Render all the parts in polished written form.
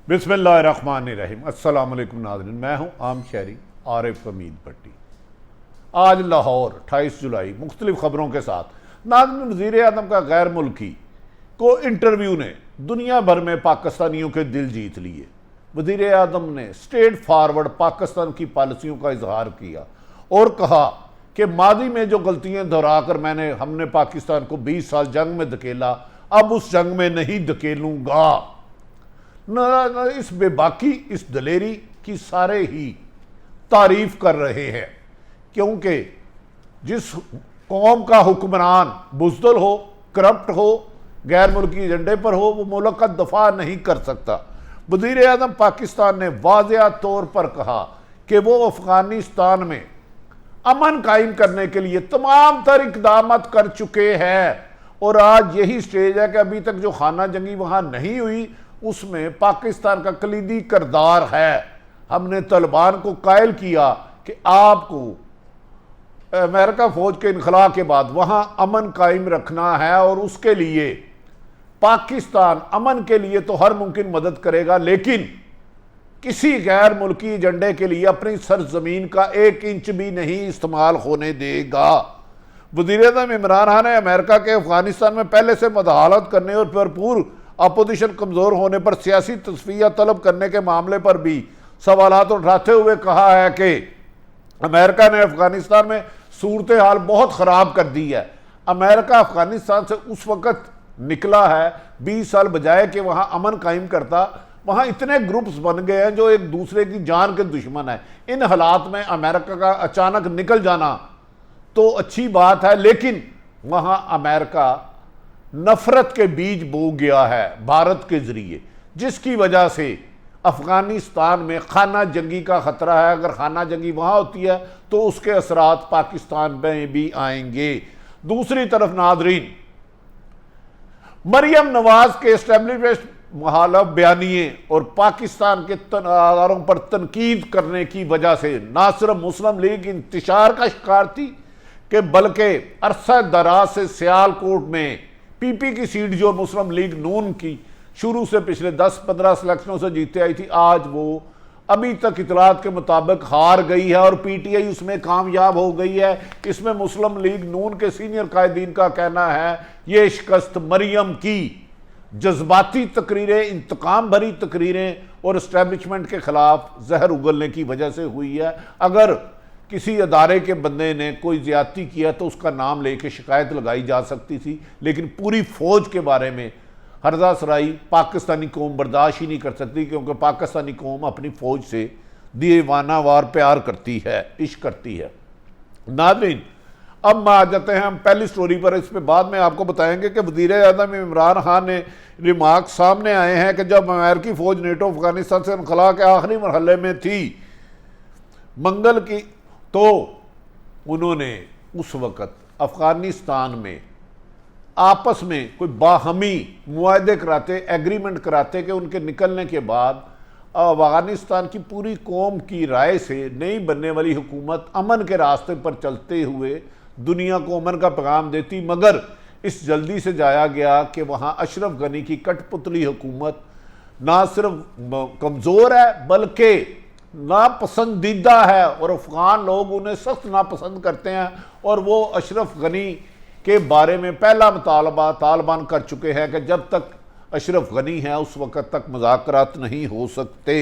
बिस्मिल्लाहिर्रहमानिर्रहीम। अस्सलाम वालेकुम नाज़रीन, मैं हूँ आम शहरी आरिफ हमीद भट्टी। आज लाहौर 28 जुलाई मुख्तलिफ ख़बरों के साथ नाज़रीन, वज़ीर आज़म का गैर मुल्की को इंटरव्यू ने दुनिया भर में पाकिस्तानियों के दिल जीत लिए। वज़ीर आज़म ने स्ट्रेट फॉरवर्ड पाकिस्तान की पॉलिसियों का इजहार किया और कहा कि माजी में जो गलतियाँ दोहराकर हमने पाकिस्तान को 20 साल जंग में धकेला, अब उस जंग में नहीं धकेलूँगा। न इस बेबाकी, इस दलेरी की सारे ही तारीफ कर रहे हैं, क्योंकि जिस कौम का हुक्मरान बुज़दिल हो, करप्ट हो, गैर मुल्की एजेंडे पर हो, वो मुल्क का दफा नहीं कर सकता। वज़ीर आज़म पाकिस्तान ने वाज़ेह तौर पर कहा कि वो अफ़गानिस्तान में अमन कायम करने के लिए तमाम तर इक़दाम कर चुके हैं और आज यही स्टेज है कि अभी तक जो खाना जंगी वहाँ नहीं हुई उसमें पाकिस्तान का कलीदी किरदार है। हमने तालिबान को कायल किया कि आपको अमेरिका फौज के इनखला के बाद वहां अमन कायम रखना है और उसके लिए पाकिस्तान अमन के लिए तो हर मुमकिन मदद करेगा, लेकिन किसी गैर मुल्की एजेंडे के लिए अपनी सरजमीन का 1 इंच भी नहीं इस्तेमाल होने देगा। वज़ीर आज़म इमरान खान ने अमेरिका के अफगानिस्तान में पहले से मदाहलत करने और भरपूर अपोजिशन कमज़ोर होने पर सियासी तस्फिया तलब करने के मामले पर भी सवालात उठाते हुए कहा है कि अमेरिका ने अफगानिस्तान में सूरत हाल बहुत ख़राब कर दी है। अमेरिका अफगानिस्तान से उस वक़्त निकला है 20 साल बजाय कि वहाँ अमन कायम करता। वहाँ इतने ग्रुप्स बन गए हैं जो एक दूसरे की जान के दुश्मन है। इन हालात में अमेरिका का अचानक निकल जाना तो अच्छी बात है, लेकिन वहाँ अमेरिका नफरत के बीज बो गया है भारत के ज़रिए, जिसकी वजह से अफ़गानिस्तान में खाना जंगी का ख़तरा है। अगर खाना जंगी वहाँ होती है तो उसके असरात पाकिस्तान में भी आएंगे। दूसरी तरफ नाज़रीन, मरियम नवाज के एस्टेब्लिशमेंट मुखालिफ बयानिए और पाकिस्तान के तनाज़ारों पर तनकीद करने की वजह से ना सिर्फ मुस्लिम लीग इंतशार का शिकार थी कि बल्कि अरसा दराज से सियालकोट में पीपी की सीट जो मुस्लिम लीग नून की शुरू से पिछले 10-15 सिलेक्शनों से जीते आई थी, आज वो अभी तक इतलात के मुताबिक हार गई है और पीटीआई उसमें कामयाब हो गई है। इसमें मुस्लिम लीग नून के सीनियर कायदीन का कहना है ये शिकस्त मरियम की जज्बाती तकरीरें, इंतकाम भरी तकरीरें और इस्टेब्लिशमेंट के खिलाफ जहर उगलने की वजह से हुई है। अगर किसी अदारे के बंदे ने कोई ज्यादती किया तो उसका नाम लेके शिकायत लगाई जा सकती थी, लेकिन पूरी फौज के बारे में हरदा सराई पाकिस्तानी कौम बर्दाश्त ही नहीं कर सकती, क्योंकि पाकिस्तानी कौम अपनी फौज से दीवानावार प्यार करती है, इश्क करती है। नाज़रीन, अब आ जाते हैं हम पहली स्टोरी पर। इस पर बाद में आपको बताएंगे कि वज़ीर आज़म इमरान खान ने रिमार्क सामने आए हैं कि जब अमेरिकी फौज नेटो अफगानिस्तान से इनखला के आखिरी मरहले में थी मंगल की, तो उन्होंने उस वक़्त अफ़गानिस्तान में आपस में कोई बाहमी मुआहदे कराते, एग्रीमेंट कराते कि उनके निकलने के बाद अफ़गानिस्तान की पूरी कौम की राय से नई बनने वाली हुकूमत अमन के रास्ते पर चलते हुए दुनिया को अमन का पैगाम देती। मगर इस जल्दी से जाया गया कि वहाँ अशरफ गनी की कठपुतली हुकूमत ना सिर्फ कमज़ोर है बल्कि नापसंदीदा है और अफ़गान लोग उन्हें सख्त नापसंद करते हैं, और वो अशरफ गनी के बारे में पहला मुतालबा तालिबान कर चुके हैं कि जब तक अशरफ गनी है उस वक़्त तक मुज़ाकरात नहीं हो सकते।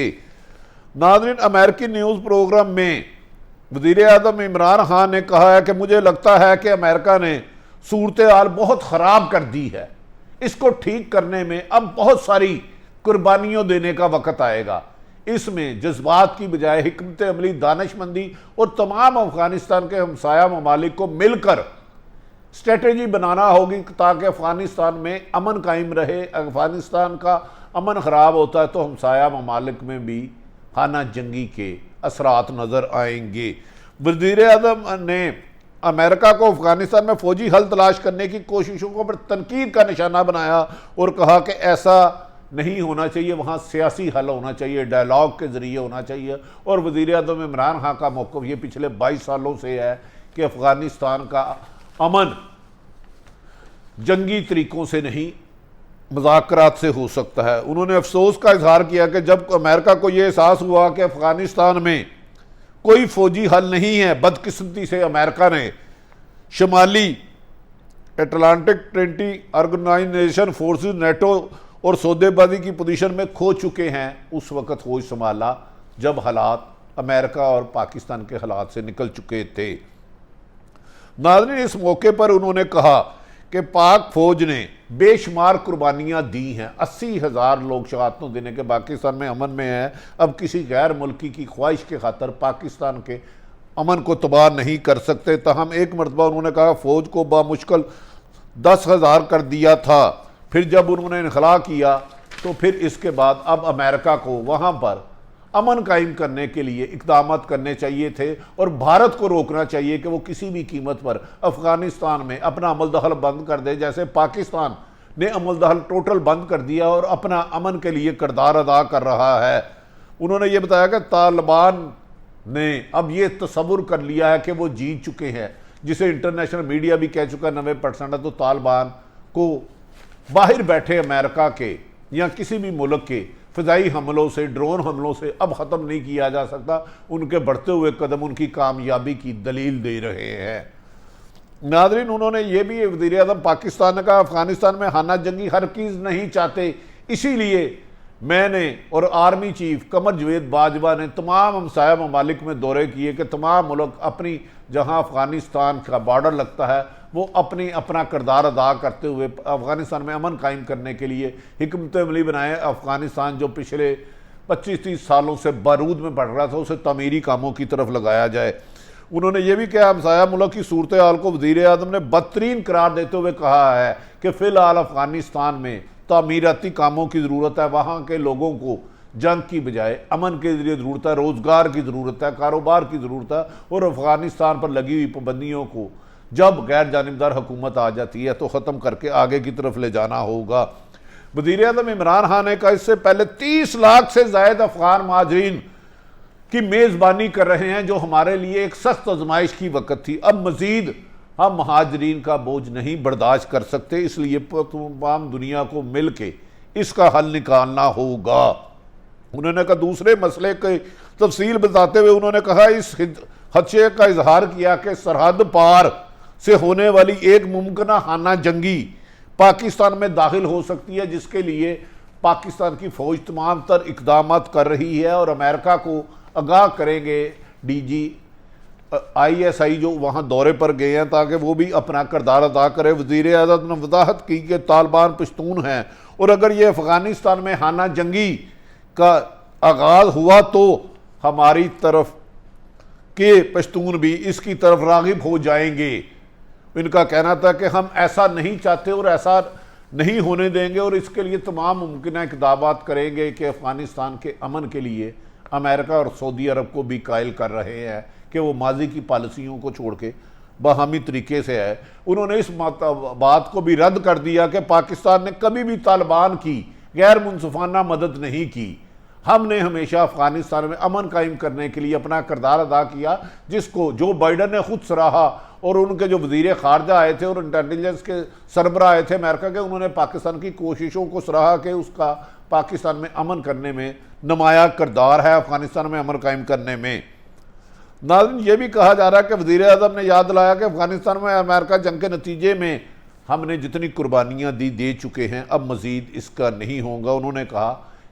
नाज़रीन, अमेरिकी न्यूज़ प्रोग्राम में वज़ीर आज़म इमरान खान ने कहा है कि मुझे लगता है कि अमेरिका ने सूरत हाल बहुत ख़राब कर दी है, इसको ठीक करने में अब बहुत सारी कुर्बानियों देने का वक़्त आएगा। इसमें जज्बात की बजाय हिकमत अमली, दानिशमंदी और तमाम अफ़गानिस्तान के हमसाया ममालिक को मिलकर स्ट्रेटजी बनाना होगी ताकि अफ़गानिस्तान में अमन कायम रहे। अफ़गानिस्तान का अमन ख़राब होता है तो हमसाया ममालिक में भी खाना जंगी के असरात नज़र आएंगे। वज़ीर आज़म ने अमेरिका को अफ़गानिस्तान में फ़ौजी हल तलाश करने की कोशिशों पर तनकीद का निशाना बनाया और कहा कि ऐसा नहीं होना चाहिए, वहाँ सियासी हल होना चाहिए, डायलॉग के ज़रिए होना चाहिए। और वज़ीर आज़म इमरान खान का मौक़िफ़ ये पिछले 22 सालों से है कि अफ़गानिस्तान का अमन जंगी तरीक़ों से नहीं, मुज़ाकरात से हो सकता है। उन्होंने अफसोस का इजहार किया कि जब अमेरिका को यह एहसास हुआ कि अफ़गानिस्तान में कोई फ़ौजी हल नहीं है, बदकिस्मती से अमेरिका ने शुमाली Atlantic treaty organization forces NATO और सौदेबाजी की पोजीशन में खो चुके हैं, उस वक़्त होश संभाला जब हालात अमेरिका और पाकिस्तान के हालात से निकल चुके थे। नाज़रीन, इस मौके पर उन्होंने कहा कि पाक फौज ने बेशुमार कुर्बानियाँ दी हैं। 80,000 लोग शहादतों देने के पाकिस्तान में अमन में हैं। अब किसी गैर मुल्की की ख्वाहिश के खातर पाकिस्तान के अमन को तबाह नहीं कर सकते। तहम एक मरतबा उन्होंने कहा फ़ौज को बामुश्किल 10,000 कर दिया था। फिर जब उन्होंने इनखला किया तो फिर इसके बाद अब अमेरिका को वहाँ पर अमन कायम करने के लिए इक़दाम करने चाहिए थे और भारत को रोकना चाहिए कि वो किसी भी कीमत पर अफ़गानिस्तान में अपना अमल दखल बंद कर दे, जैसे पाकिस्तान ने अमल दखल टोटल बंद कर दिया और अपना अमन के लिए किरदार अदा कर रहा है। उन्होंने ये बताया कि तालिबान ने अब ये तसव्वुर कर लिया है कि वो जीत चुके हैं, जिसे इंटरनेशनल मीडिया भी कह चुका है 90% है। तो तालिबान को बाहर बैठे अमेरिका के या किसी भी मुल्क के फ़िज़ाई हमलों से, ड्रोन हमलों से अब ख़त्म नहीं किया जा सकता। उनके बढ़ते हुए कदम उनकी कामयाबी की दलील दे रहे हैं। नाज़रीन, उन्होंने ये भी वज़ीर-ए-आज़म पाकिस्तान ने कहा अफ़गानिस्तान में हाना जंगी हर चीज़ नहीं चाहते, इसीलिए मैंने और आर्मी चीफ कमर जवेद बाजवा ने तमाम हमसाया ममालिक में दौरे किए कि तमाम मुल्क अपनी जहाँ अफ़गानिस्तान का बॉर्डर लगता है वो अपना किरदार अदा करते हुए अफ़गानिस्तान में अमन कायम करने के लिए हिकमत अमली बनाए। अफ़गानिस्तान जो पिछले 25-30 सालों से बारूद में बढ़ रहा था उसे तमीरी कामों की तरफ लगाया जाए। उन्होंने ये भी कहा हमसाया मुल्क की सूरत हाल को वज़ीर-ए-आज़म ने बदतरीन करार देते हुए कहा है कि फ़िलहाल अफ़गानिस्तान में तामीराती कामों की ज़रूरत है। वहाँ के लोगों को जंग की बजाय अमन के ज़रिए ज़रूरत है, रोज़गार की ज़रूरत है, कारोबार की ज़रूरत है और अफ़गानिस्तान पर लगी हुई पाबंदियों को जब गैर जानिबदार हुकूमत आ जाती है तो ख़त्म करके आगे की तरफ ले जाना होगा। वज़ीर-ए-आज़म इमरान खान ने कहा इससे पहले 30 लाख से ज़ायद अफ़गान महाजरीन की मेज़बानी कर रहे हैं, जो हमारे लिए एक सख्त आजमाइश की वक़्त थी। अब मज़ीद हम महाजरीन का बोझ नहीं बर्दाश्त कर सकते, इसलिए तमाम दुनिया को मिल के इसका हल निकालना होगा। उन्होंने कहा दूसरे मसले की तफसील बताते हुए उन्होंने कहा इस खदशे का इजहार किया कि सरहद पार से होने वाली एक मुमकिन हाना जंगी पाकिस्तान में दाखिल हो सकती है, जिसके लिए पाकिस्तान की फ़ौज तमाम तर इक़दाम कर रही है और अमेरिका को आगाह करेंगे। DG ISI जो वहाँ दौरे पर गए हैं ताकि वो भी अपना किरदार अदा करे। वज़ीर-ए-आज़म ने वजाहत की कि तालिबान पश्तून हैं और अगर ये अफ़गानिस्तान में हाना जंगी का आगाज़ हुआ तो हमारी तरफ के पश्तून भी इसकी तरफ राग़िब हो जाएंगे। इनका कहना था कि हम ऐसा नहीं चाहते और ऐसा नहीं होने देंगे और इसके लिए तमाम मुमकिन इक़दाम करेंगे कि अफ़गानिस्तान के अमन के लिए अमेरिका और सऊदी अरब को भी कायल कर रहे हैं कि वो माजी की पॉलिसियों को छोड़ के बाहमी तरीके से है। उन्होंने इस बात को भी रद्द कर दिया कि पाकिस्तान ने कभी भी तालिबान की गैर मुनसिफाना मदद नहीं की। हमने हमेशा अफ़गानिस्तान में अमन कायम करने के लिए अपना किरदार अदा किया, जिसको जो बाइडन ने खुद सराहा और उनके जो वज़ीर ख़ारजा आए थे और इंटेलिजेंस के सरबराह आए थे अमेरिका के, उन्होंने पाकिस्तान की कोशिशों को सराहा कि उसका पाकिस्तान में अमन करने में नुमाया किरदार है, अफ़गानिस्तान में अमन कायम करने में। नाज़रीन, ये भी कहा जा रहा है कि वज़ीर-ए-आज़म ने याद दिलाया कि अफ़गानिस्तान में अमेरिका जंग के नतीजे में हमने जितनी कुर्बानियाँ दे चुके हैं, अब मज़ीद इसका नहीं होगा। उन्होंने कहा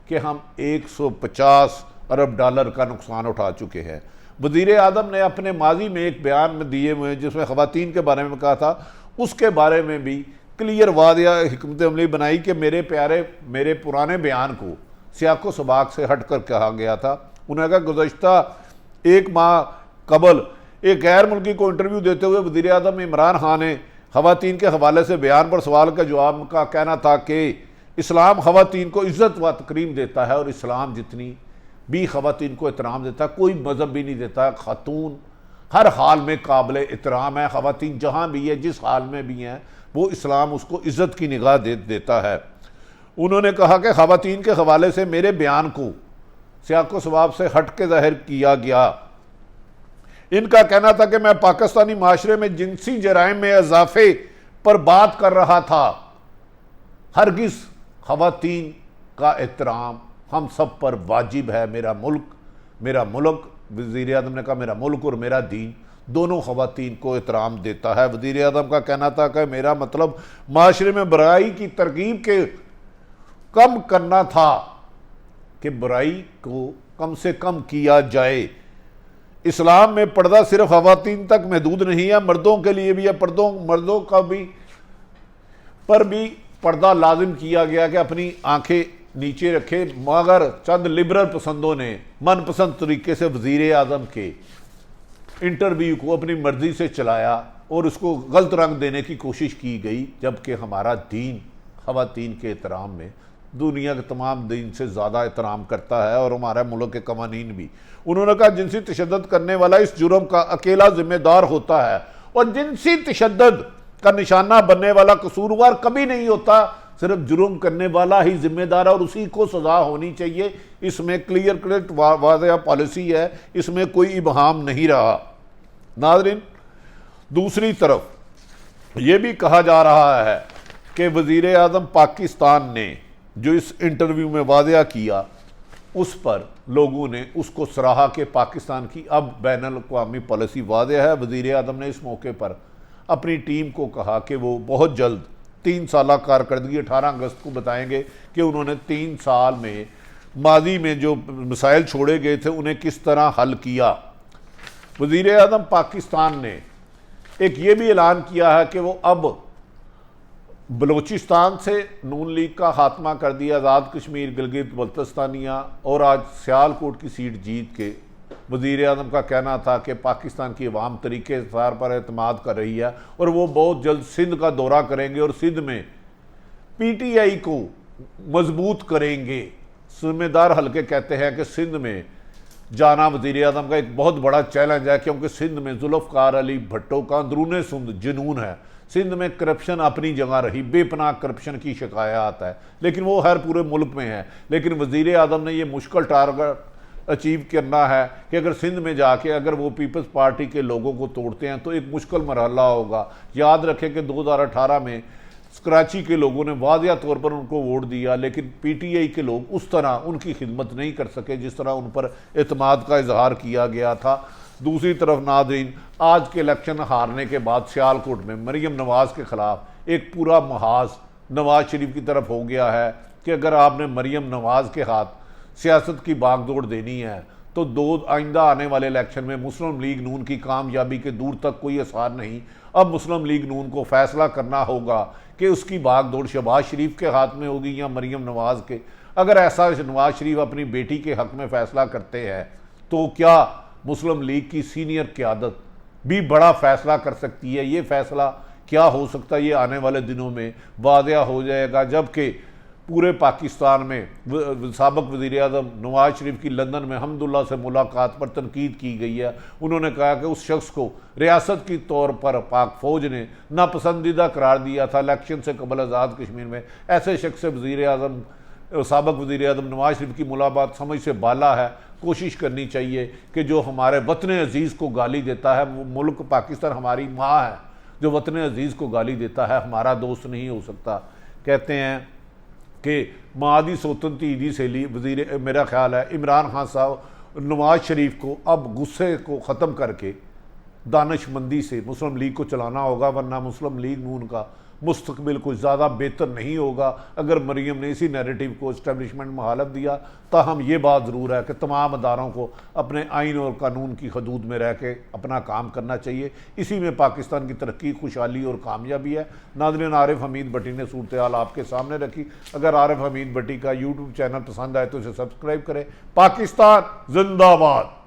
कि हम 150 अरब डॉलर का नुकसान उठा चुके हैं। वज़ीर-ए-आज़म ने अपने माजी में एक बयान में दिए हुए जिसमें ख़वातीन के बारे में कहा था, उसके बारे में भी क्लियर वादिया हिकमत अमली बनाई कि मेरे पुराने बयान को सियाको सबाक से हट कर कहा गया था। उन्होंने कहा गुज़श्ता 1 माह कबल एक गैर मुल्की को इंटरव्यू देते हुए वज़ीर-ए-आज़म इमरान खान ने ख़वातीन के हवाले से बयान पर सवाल का जवाब का कहना था कि इस्लाम ख़वातीन को इज़्ज़त व तकरीम देता है और इस्लाम जितनी भी ख़वातीन को एहतराम देता है कोई मज़हब भी नहीं देता। खातून हर हाल में काबिल एहतराम है, ख़वातीन जहाँ भी है जिस हाल में भी हैं वो इस्लाम उसको इज़्ज़त की निगाह देता है। उन्होंने कहा कि ख़वातीन के हवाले से मेरे बयान को सियाको सवाब से हट के ज़ाहिर किया गया। इनका कहना था कि मैं पाकिस्तानी माशरे में जिनसी जराइम में इजाफे पर बात कर रहा था, हरगिज़ ख़वातीन का एहतराम हम सब पर वाजिब है। मेरा मुल्क वज़ीर आज़म ने कहा मेरा मुल्क और मेरा दीन दोनों ख़वातीन को एहतराम देता है। वज़ीर आज़म का कहना था कि मेरा मतलब माशरे में बुराई की तरकीब के कम करना था कि बुराई को कम से कम किया जाए। इस्लाम में पर्दा सिर्फ ख़वातीन तक महदूद नहीं है, मर्दों के लिए भी है। मर्दों का भी पर भी पर्दा लाजिम किया गया कि अपनी आंखें नीचे रखे, मगर चंद लिबरल पसंदों ने मनपसंद तरीके से वज़ीर आज़म के इंटरव्यू को अपनी मर्जी से चलाया और उसको गलत रंग देने की कोशिश की गई, जबकि हमारा दीन ख़वातीन के एहतराम में दुनिया के तमाम दीन से ज़्यादा एहतराम करता है और हमारे मुल्क के कवानीन भी। उन्होंने कहा जिनसी तशद्दुद करने वाला इस जुर्म का अकेला जिम्मेदार होता है और जिनसी तशद्दुद का निशाना बनने वाला कसूरवार कभी नहीं होता, सिर्फ जुर्म करने वाला ही जिम्मेदार है और उसी को सज़ा होनी चाहिए। इसमें क्लियर कट वाज़ेह पॉलिसी है, इसमें कोई इबहाम नहीं रहा। नाज़रीन, दूसरी तरफ ये भी कहा जा रहा है कि वज़ीर आज़म पाकिस्तान ने जो इस इंटरव्यू में वाज़ेह किया उस पर लोगों ने उसको सराहा कि पाकिस्तान की अब बैनुल-अक़वामी पॉलिसी वाज़ेह है। वज़ीर आज़म ने इस मौके पर अपनी टीम को कहा कि वो बहुत जल्द 3 साल कारकर्दगी 18 अगस्त को बताएंगे कि उन्होंने 3 साल में माजी में जो मसाइल छोड़े गए थे उन्हें किस तरह हल किया। वज़ीर आज़म पाकिस्तान ने एक ये भी ऐलान किया है कि वो अब बलूचिस्तान से नून लीग का खात्मा कर दिया, आज़ाद कश्मीर गिलगित बल्तिस्तानिया और आज सियालकोट की सीट जीत के वज़ीर आज़म का कहना था कि पाकिस्तान की अवाम तरीके सार पर एतमाद कर रही है और वो बहुत जल्द सिंध का दौरा करेंगे और सिंध में PTI को मजबूत करेंगे। जिम्मेदार हल्के कहते हैं कि सिंध में जाना वज़ीर आज़म का एक बहुत बड़ा चैलेंज है, क्योंकि सिंध में जुल्फ़कार अली भट्टो का अंदरूने सिंध जुनून है। सिंध में करप्शन अपनी जगह रही, बेपनाह करप्शन की शिकायत है, लेकिन वो हर पूरे मुल्क में है। लेकिन वज़ीर आज़म ने ये मुश्किल टारगेट अचीव करना है कि अगर सिंध में जाके अगर वो पीपल्स पार्टी के लोगों को तोड़ते हैं तो एक मुश्किल मरहला होगा। याद रखें कि 2018 में कराची के लोगों ने वाज़ेह तौर पर उनको वोट दिया, लेकिन PTI के लोग उस तरह उनकी खिदमत नहीं कर सके जिस तरह उन पर एतमाद का इजहार किया गया था। दूसरी तरफ नाज़रीन, आज के इलेक्शन हारने के बाद सियालकोट में मरीम नवाज़ के ख़िलाफ़ एक पूरा महाज नवाज़ शरीफ की तरफ हो गया है कि अगर आपने मरीम नवाज़ के हाथ सियासत की बागडोर देनी है तो आइंदा आने वाले इलेक्शन में मुस्लिम लीग नून की कामयाबी के दूर तक कोई असर नहीं। अब मुस्लिम लीग नून को फैसला करना होगा कि उसकी बागडोर शहबाज शरीफ के हाथ में होगी या मरीम नवाज़ के। अगर ऐसा नवाज़ शरीफ अपनी बेटी के हक़ में फ़ैसला करते हैं तो क्या मुस्लिम लीग की सीनियर क़यादत भी बड़ा फ़ैसला कर सकती है? ये फ़ैसला क्या हो सकता है, ये आने वाले दिनों में वाज़ेह हो जाएगा। जबकि पूरे पाकिस्तान में साबिक़ वज़ीर आज़म नवाज़ शरीफ की लंदन में हमदुल्ला से मुलाकात पर तनकीद की गई है। उन्होंने कहा कि उस शख्स को रियासत की तौर पर पाक फ़ौज ने नापसंदीदा करार दिया था इलेक्शन से कबल आज़ाद कश्मीर में। ऐसे शख्स से वज़ीर आज़म साबिक़ वज़ीर आज़म नवाज़ शरीफ की मुलाकात समझ से बाला है। कोशिश करनी चाहिए कि जो हमारे वतन अज़ीज़ को गाली देता है, वो मुल्क पाकिस्तान हमारी माँ है, जो वतन अज़ीज़ को गाली देता है हमारा दोस्त नहीं हो सकता। कहते हैं कि मादी सोतन ईदी से ली वज़ीर, मेरा ख्याल है इमरान खान साहब नवाज़ शरीफ को अब गुस्से को ख़त्म करके दानिशमंदी से मुस्लिम लीग को चलाना होगा, वरना मुस्लिम लीग नून का मुस्तकबिल कुछ ज़्यादा बेहतर नहीं होगा अगर मरीम ने इसी नैरेटिव को इस्टेब्लिशमेंट में हालत दिया। ताहम ये बात ज़रूर है कि तमाम अदारों को अपने आइन और कानून की हदूद में रह के अपना काम करना चाहिए। इसी में पाकिस्तान की तरक्की, खुशहाली और कामयाबी है। नाज़रीन, आरिफ हमीद भट्टी ने सूरत हाल आपके सामने रखी। अगर आरिफ हमीद भट्टी का यूट्यूब चैनल पसंद आए तो इसे सब्सक्राइब करें। पाकिस्तान जिंदाबाद।